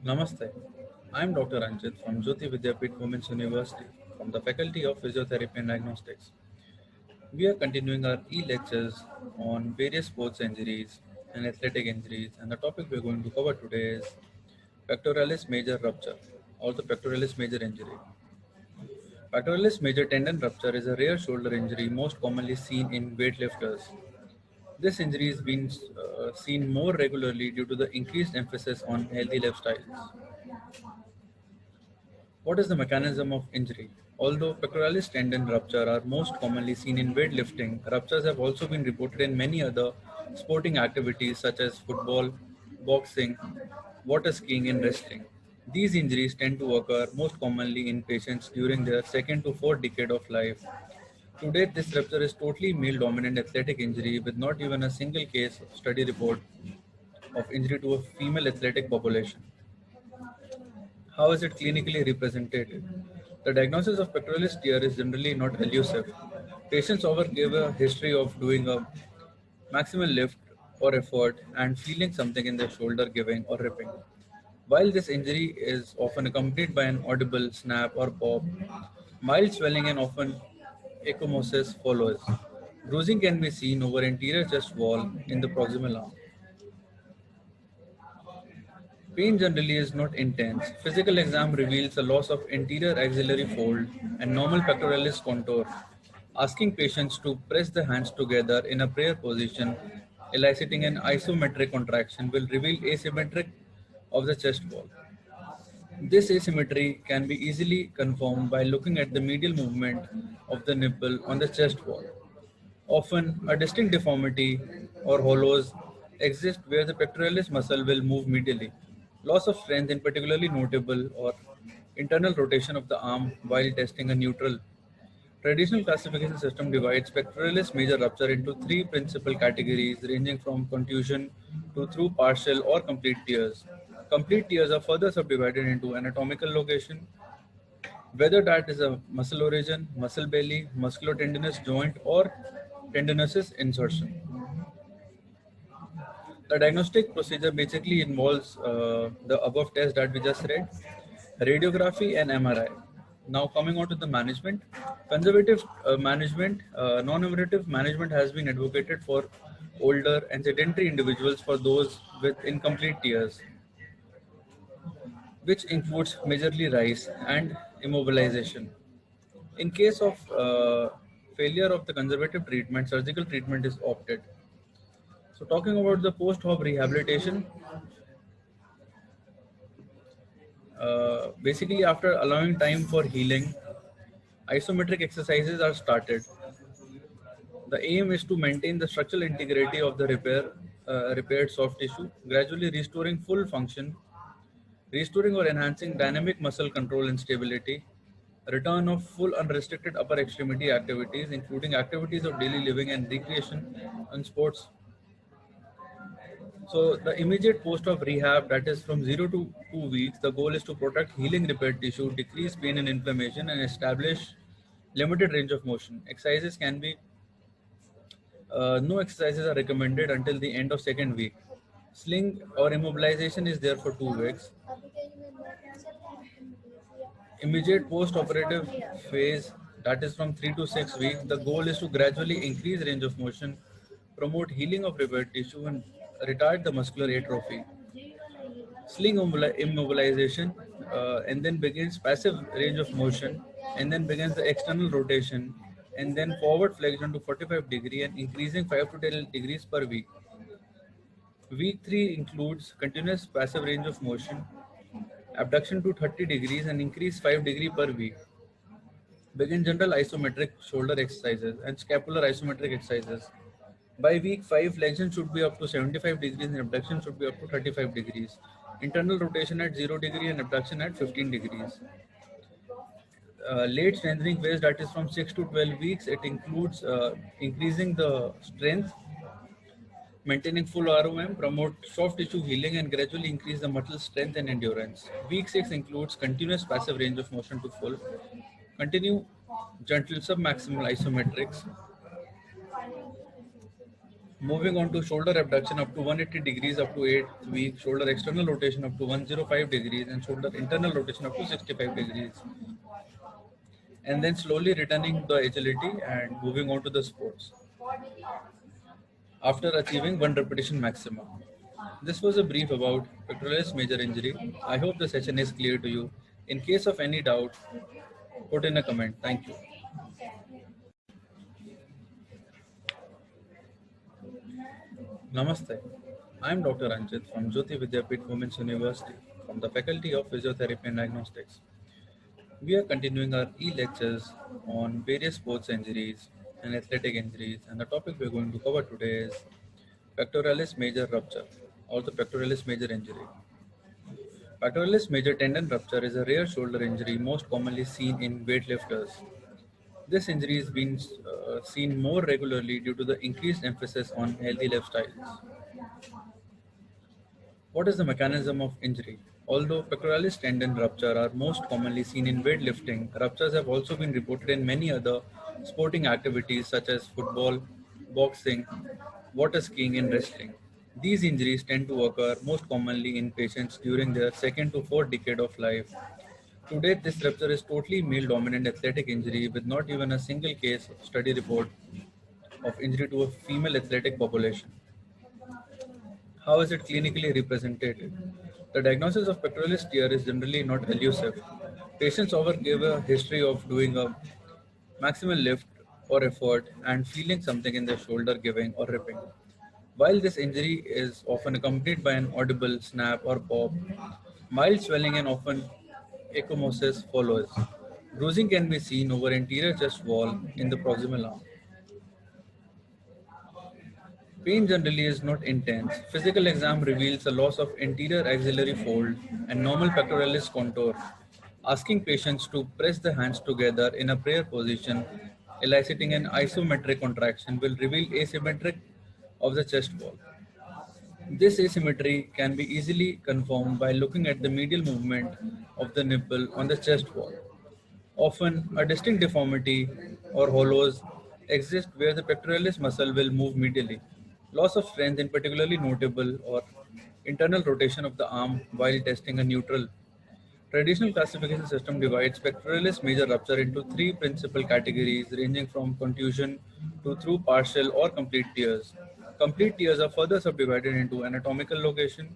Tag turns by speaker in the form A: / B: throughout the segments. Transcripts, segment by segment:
A: Namaste. I am Dr. Anchit from Jyoti Vidyapit Women's University from the Faculty of Physiotherapy and Diagnostics. We are continuing our e-lectures on various sports injuries and athletic injuries, and the topic we are going to cover today is pectoralis major rupture or the pectoralis major injury. Pectoralis major tendon rupture is a rare shoulder injury most commonly seen in weightlifters. This injury is being seen more regularly due to the increased emphasis on healthy lifestyles. What is the mechanism of injury? Although pectoralis tendon rupture are most commonly seen in weightlifting, ruptures have also been reported in many other sporting activities such as football, boxing, water skiing, and wrestling. These injuries tend to occur most commonly in patients during their second to fourth decade of life. To date, this rupture is totally male dominant athletic injury with not even a single case study report of injury to a female athletic population. How is it clinically represented? The diagnosis of pectoralis tear is generally not elusive. Patients often give a history of doing a maximal lift or effort and feeling something in their shoulder giving or ripping. While this injury is often accompanied by an audible snap or pop, mild swelling and often ecchymosis follows. Bruising can be seen over anterior chest wall in the proximal arm. Pain generally is not intense. Physical exam reveals a loss of anterior axillary fold and normal pectoralis contour. Asking patients to press the hands together in a prayer position, eliciting an isometric contraction, will reveal asymmetric of the chest wall. This asymmetry can be easily confirmed by looking at the medial movement of the nipple on the chest wall. Often, a distinct deformity or hollows exist where the pectoralis muscle will move medially. Loss of strength is particularly notable or internal rotation of the arm while testing a neutral. Traditional classification system divides pectoralis major rupture into three principal categories ranging from contusion to through partial or complete tears. Complete tears are further subdivided into anatomical location, whether that is a muscle origin, muscle belly, musculotendinous joint, or tendinosus insertion. The diagnostic procedure basically involves the above test that we just read, radiography and MRI. Now coming on to the management, conservative management, non-invasive management has been advocated for older and sedentary individuals for those with incomplete tears, which includes majorly rise and immobilization. In case of failure of the conservative treatment, surgical treatment is opted. So talking about the post-op rehabilitation, basically after allowing time for healing, isometric exercises are started. The aim is to maintain the structural integrity of the repaired soft tissue, gradually restoring full function, restoring or enhancing dynamic muscle control and stability, return of full unrestricted upper extremity activities, including activities of daily living and recreation and sports. So the immediate post of rehab, that is from 0 to 2 weeks, the goal is to protect healing repaired tissue, decrease pain and inflammation, and establish limited range of motion. Exercises can be no exercises are recommended until the end of second week. Sling or immobilization is there for 2 weeks. Immediate post-operative phase, that is from 3 to 6 weeks. The goal is to gradually increase range of motion, promote healing of repaired tissue, and retard the muscular atrophy. Sling immobilization, and then begins passive range of motion, and then begins the external rotation, and then forward flexion to 45 degree and increasing 5 to 10 degrees per week. Week 3 includes continuous passive range of motion, abduction to 30 degrees and increase 5 degree per week. Begin general isometric shoulder exercises and scapular isometric exercises. By week 5, flexion should be up to 75 degrees and abduction should be up to 35 degrees. Internal rotation at 0 degree and abduction at 15 degrees. Late strengthening phase, that is from 6 to 12 weeks, it includes increasing the strength, maintaining full ROM, promote soft tissue healing, and gradually increase the muscle strength and endurance. Week 6 includes continuous passive range of motion to full. Continue gentle submaximal isometrics. Moving on to shoulder abduction up to 180 degrees up to 8th week, shoulder external rotation up to 105 degrees, and shoulder internal rotation up to 65 degrees. And then slowly returning the agility and moving on to the sports after achieving one repetition maximum. This was a brief about pectoralis major injury. I hope the session is clear to you. In case of any doubt, put in a comment. Thank you. Namaste. I am Dr. Anchit from Jyoti Vidyapit Women's University from the Faculty of Physiotherapy and Diagnostics. We are continuing our e-lectures on various sports injuries and athletic injuries, and the topic we are going to cover today is pectoralis major rupture or the pectoralis major injury. Pectoralis major tendon rupture is a rare shoulder injury most commonly seen in weightlifters. This injury is being seen more regularly due to the increased emphasis on healthy lifestyles. What is the mechanism of injury? Although pectoralis tendon rupture are most commonly seen in weightlifting, ruptures have also been reported in many other sporting activities such as football, boxing, water skiing, and wrestling. These injuries tend to occur most commonly in patients during their second to fourth decade of life. To date, this rupture is totally male-dominant athletic injury with not even a single case study report of injury to a female athletic population. How is it clinically represented? The diagnosis of pectoralis tear is generally not elusive. Patients often give a history of doing a maximal lift or effort and feeling something in their shoulder giving or ripping. While this injury is often accompanied by an audible snap or pop, mild swelling and often ecchymosis follows. Bruising can be seen over anterior chest wall in the proximal arm. Pain generally is not intense. Physical exam reveals a loss of anterior axillary fold and normal pectoralis contour. Asking patients to press the hands together in a prayer position, eliciting an isometric contraction, will reveal asymmetric of the chest wall. This asymmetry can be easily confirmed by looking at the medial movement of the nipple on the chest wall. Often, a distinct deformity or hollows exist where the pectoralis muscle will move medially. Loss of strength is particularly notable or internal rotation of the arm while testing a neutral. Traditional classification system divides pectoralis major rupture into three principal categories ranging from contusion to through partial or complete tears. Complete tears are further subdivided into anatomical location,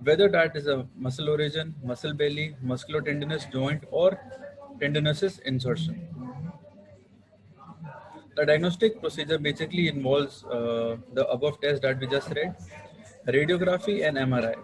A: whether that is a muscle origin, muscle belly, musculotendinous joint, or tendinosus insertion. The diagnostic procedure basically involves the above test that we just read, radiography and MRI.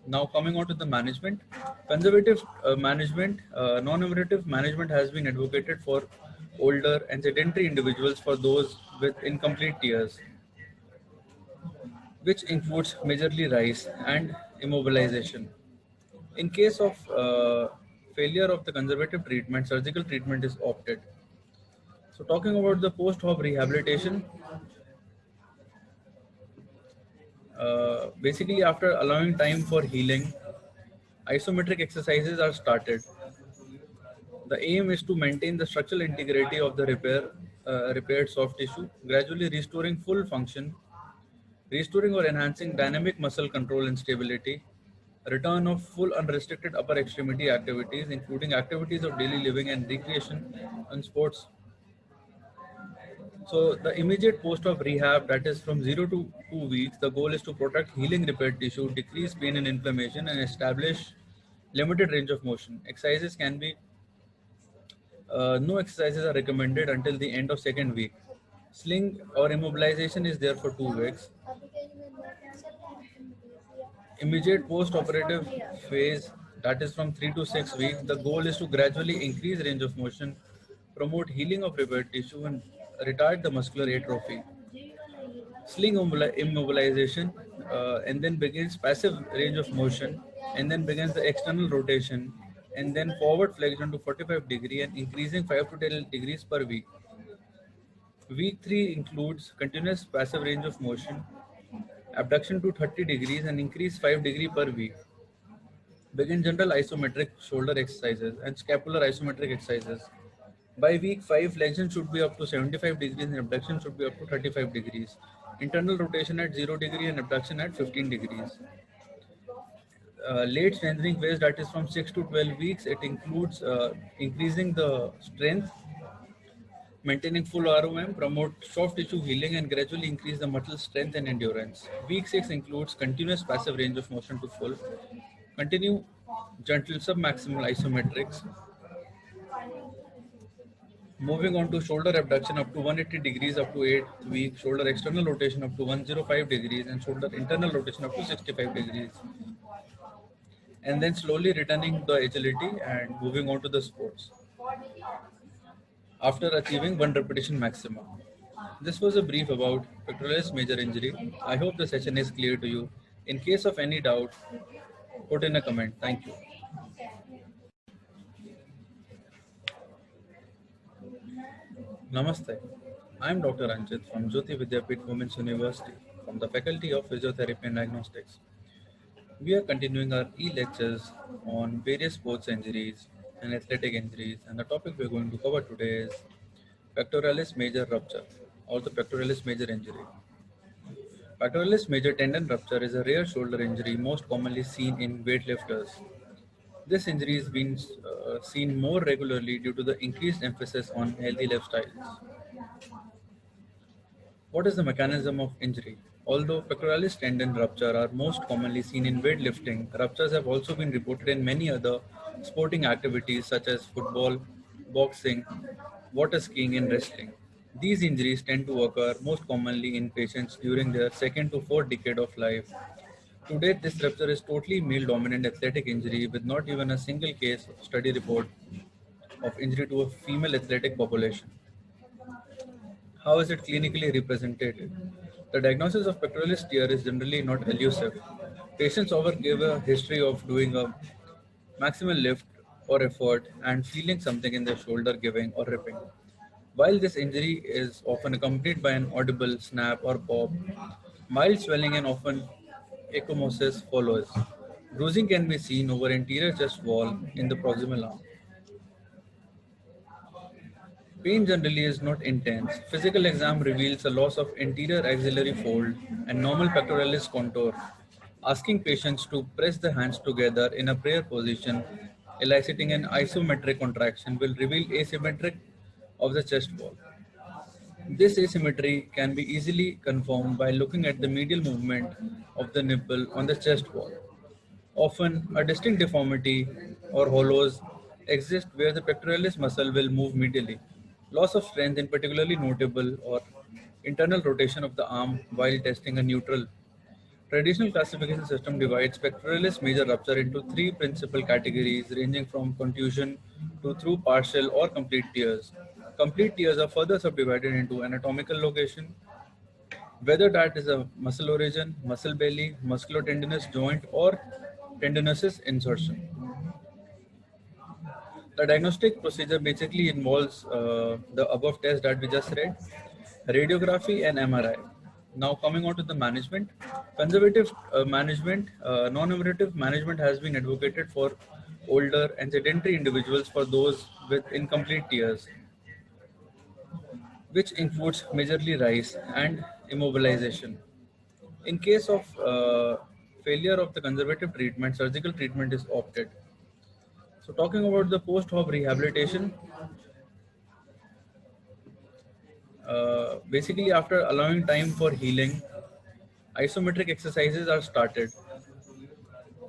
A: Now coming on to the management, conservative management, non-invasive management has been advocated for older and sedentary individuals for those with incomplete tears, which includes majorly rise and immobilization. In case of failure of the conservative treatment, surgical treatment is opted. So talking about the post-op rehabilitation, basically after allowing time for healing, isometric exercises are started. The aim is to maintain the structural integrity of the repaired soft tissue, gradually restoring full function, restoring or enhancing dynamic muscle control and stability, return of full unrestricted upper extremity activities, including activities of daily living and recreation and sports. So the immediate post-op rehab, that is from 0 to 2 weeks, the goal is to protect healing repaired tissue, decrease pain and inflammation, and establish limited range of motion. Exercises can be no exercises are recommended until the end of second week. Sling or immobilization is there for 2 weeks. Immediate post-operative phase, that is from 3 to 6 weeks. The goal is to gradually increase range of motion, promote healing of repaired tissue, and retard the muscular atrophy. Sling immobilization and then begins passive range of motion and then begins the external rotation and then forward flexion to 45 degree and increasing 5 to 10 degrees per week. Week 3 includes continuous passive range of motion, abduction to 30 degrees and increase 5 degree per week. Begin general isometric shoulder exercises and scapular isometric exercises. By week 5, flexion should be up to 75 degrees and abduction should be up to 35 degrees. internal rotation at 0 degree and abduction at 15 degrees. Late strengthening phase, that is from 6 to 12 weeks, it includes increasing the strength, maintaining full ROM, promote soft tissue healing, and gradually increase the muscle strength and endurance. Week 6 includes continuous passive range of motion to full, continue gentle submaximal isometrics, moving on to shoulder abduction up to 180 degrees up to 8th week, shoulder external rotation up to 105 degrees, and shoulder internal rotation up to 65 degrees. And then slowly returning the agility and moving on to the sports after achieving one repetition maximum. This was a brief about pectoralis major injury. I hope the session is clear to you. In case of any doubt, put in a comment. Thank you. Namaste. I am Dr. Anchit from Jyoti Vidyapeeth Women's University from the Faculty of Physiotherapy and Diagnostics. We are continuing our e-lectures on various sports injuries and athletic injuries, and the topic we are going to cover today is pectoralis major rupture or the pectoralis major injury. Pectoralis major tendon rupture is a rare shoulder injury most commonly seen in weightlifters. This injury has been seen more regularly due to the increased emphasis on healthy lifestyles. What is the mechanism of injury? Although pectoralis tendon rupture are most commonly seen in weightlifting, ruptures have also been reported in many other sporting activities such as football, boxing, water skiing, and wrestling. These injuries tend to occur most commonly in patients during their second to fourth decade of life. To date, this rupture is totally male-dominant athletic injury with not even a single case study report of injury to a female athletic population. How is it clinically represented? The diagnosis of pectoralis tear is generally not elusive. Patients often give a history of doing a maximal lift or effort and feeling something in their shoulder giving or ripping. While this injury is often accompanied by an audible snap or pop, mild swelling and often ecchymosis follows. Bruising can be seen over anterior chest wall in the proximal arm. Pain generally is not intense. Physical exam reveals a loss of anterior axillary fold and normal pectoralis contour. Asking patients to press the hands together in a prayer position, eliciting an isometric contraction, will reveal asymmetric of the chest wall. This asymmetry can be easily confirmed by looking at the medial movement of the nipple on the chest wall. Often, a distinct deformity or hollows exist where the pectoralis muscle will move medially. Loss of strength is particularly notable or internal rotation of the arm while testing a neutral. Traditional classification system divides pectoralis major rupture into three principal categories ranging from contusion to through partial or complete tears. Complete tears are further subdivided into anatomical location, whether that is a muscle origin, muscle belly, musculotendinous joint, or tendinosus insertion. The diagnostic procedure basically involves the above test that we just read, radiography and MRI. Now coming on to the management, conservative management, non-invasive management has been advocated for older and sedentary individuals for those with incomplete tears, which includes majorly rise and immobilization. In case of failure of the conservative treatment, surgical treatment is opted. So talking about the post-op rehabilitation, basically after allowing time for healing, isometric exercises are started.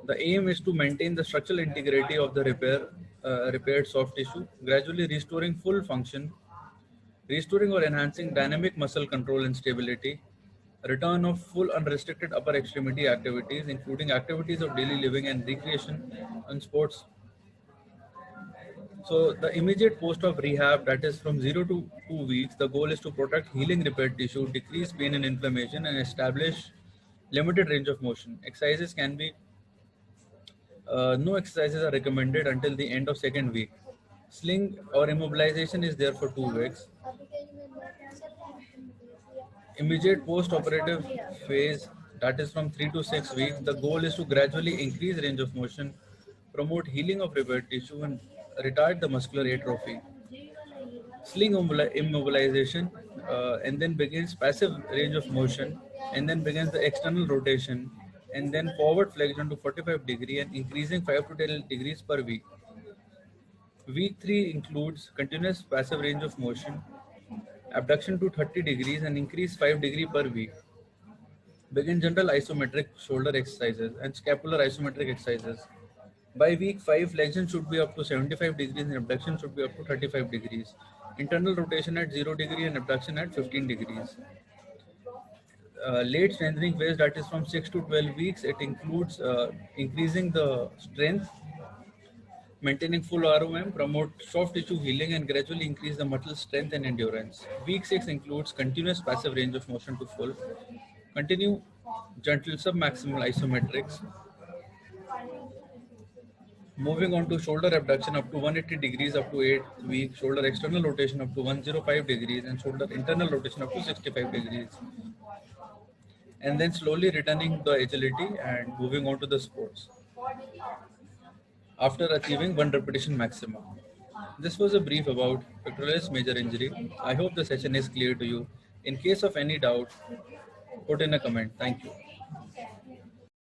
A: The aim is to maintain the structural integrity of the repaired soft tissue, gradually restoring full function, restoring or enhancing dynamic muscle control and stability, return of full unrestricted upper extremity activities, including activities of daily living and recreation and sports. So the immediate post-op rehab, that is from 0 to 2 weeks, the goal is to protect healing repaired tissue, decrease pain and inflammation, and establish limited range of motion. Exercises can be, no exercises are recommended until the end of second week. Sling or immobilization is there for 2 weeks. Immediate post-operative phase, that is from 3 to 6 weeks, the goal is to gradually increase range of motion, promote healing of repaired tissue, and retard the muscular atrophy. Sling immobilization, and then begins passive range of motion, and then begins the external rotation, and then forward flexion to 45 degree and increasing 5 to 10 degrees per week. Week 3 includes continuous passive range of motion, abduction to 30 degrees and increase 5 degree per week. Begin general isometric shoulder exercises and scapular isometric exercises. By week 5, flexion should be up to 75 degrees and abduction should be up to 35 degrees. Internal rotation at 0 degree and abduction at 15 degrees. Late strengthening phase, that is from 6 to 12 weeks, it includes increasing the strength, maintaining full ROM, promote soft tissue healing, and gradually increase the muscle strength and endurance. Week 6 includes continuous passive range of motion to full. Continue gentle submaximal isometrics. Moving on to shoulder abduction up to 180 degrees up to 8 weeks, shoulder external rotation up to 105 degrees, and shoulder internal rotation up to 65 degrees. And then slowly returning the agility and moving on to the sports after achieving one repetition maximum. This was a brief about pectoralis major injury. I hope the session is clear to you. In case of any doubt, put in a comment. Thank you.